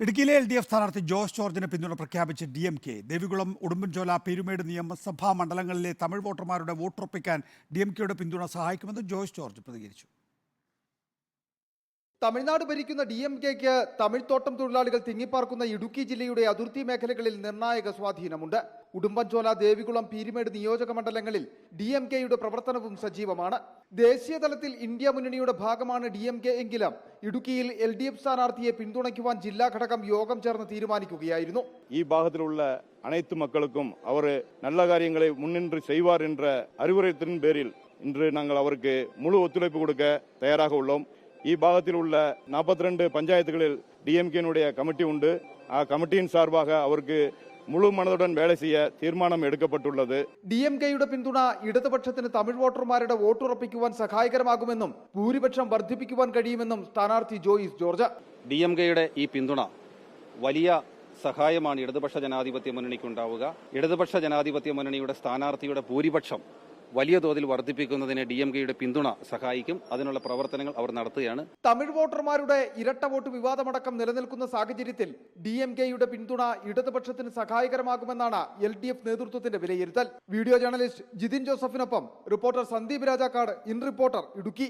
ഇടുക്കിയിലെ LDF സ്ഥാനാർത്ഥി ജോസ് ജോർജിന് പിന്തുണ പ്രഖ്യാപിച്ച് DMK. ദേവികുളം, ഉടുമ്പൻചോല, പീരുമേട് നിയമസഭാ മണ്ഡലങ്ങളിലെ തമിഴ് വോട്ടർമാരുടെ വോട്ടുറപ്പിക്കാൻ DMKയുടെ പിന്തുണ സഹായിക്കുമെന്ന് ജോസ് ജോർജ് പ്രതികരിച്ചു. തമിഴ്നാട് ഭരിക്കുന്ന DMKയ്ക്ക് തമിഴ്ത്തോട്ടം തൊഴിലാളികൾ തിങ്ങിപ്പാർക്കുന്ന ഇടുക്കി ജില്ലയുടെ അതിർത്തി മേഖലകളിൽ നിർണായക സ്വാധീനമുണ്ട്. ഉടുമ്പൻചോല, ദേവികുളം, പീരുമേട് നിയോജക മണ്ഡലങ്ങളിൽ DMKയുടെ പ്രവർത്തനവും സജീവമാണ്. ദേശീയ തലത്തിൽ ഇന്ത്യ മുന്നണിയുടെ ഭാഗമാണ് DMK എങ്കിലും ഇടുക്കിയിൽ LDF സ്ഥാനാർത്ഥിയെ പിന്തുണയ്ക്കുവാൻ ജില്ലാ ഘടകം യോഗം ചേർന്ന് തീരുമാനിക്കുകയായിരുന്നു. ഈ ഭാഗത്തിലുള്ള அனைத்து மக்களுக்கும் அவர் நல்ல காரியங்களை முன்னின்று செய்வார் என்ற அறிவுரைத்தின் பேரில் இன்று நாங்கள் அவருக்கு முழு ஒத்துழைப்பு கொடுக்க தயாராக உள்ளோம். ഈ ഭാഗത്തിലുള്ള 42 പഞ്ചായത്തുകളിൽ DMKയുടെ കമ്മിറ്റി ഉണ്ട്. ആ കമ്മിറ്റിயின் சார்பாக അവർക്ക് മുഴു മനതുடன் വേല ചെയ്യ തീരുമാനം എടുക്കപ്പെട്ടുള്ളത്. DMKയുടെ പിന്തുണ ഇടതുപക്ഷത്തിന് തമിഴ് വോട്ടർമാരുടെ വോട്ടുറപ്പിക്കുവാൻ സഹായകരമാകുമെന്നും ഭൂരിപക്ഷം വർദ്ധിപ്പിക്കുവാൻ കഴിയുമെന്നും സ്ഥാനാർത്ഥി ജോയിസ് ജോർജ്. DMKയുടെ ഈ പിന്തുണ വലിയ സഹായമാണ് ഇടതുപക്ഷ ജനാധിപത്യ മുന്നണിക്കുണ്ടാവുക. ഇടതുപക്ഷ ജനാധിപത്യ മുന്നണിയുടെ സ്ഥാനാർത്ഥിയുടെ ഭൂരിപക്ഷം വലിയ തോതിൽ വർദ്ധിപ്പിക്കുന്നതിന് DMKയുടെ പിന്തുണ സഹായിക്കും. അതിനുള്ള പ്രവർത്തനങ്ങൾ അവർ നടത്തുകയാണ്. തമിഴ് വോട്ടർമാരുടെ ഇരട്ട വോട്ട് വിവാദമടക്കം നിലനിൽക്കുന്ന സാഹചര്യത്തിൽ DMKയുടെ പിന്തുണ ഇടതുപക്ഷത്തിന് സഹായകരമാകുമെന്നാണ് LDF നേതൃത്വത്തിന്റെ വിലയിരുത്തൽ. വീഡിയോ ജേർണലിസ്റ്റ് ജിതിൻ ജോസഫിനൊപ്പം reporter Sandeep Rajakkad, in reporter, Idukki.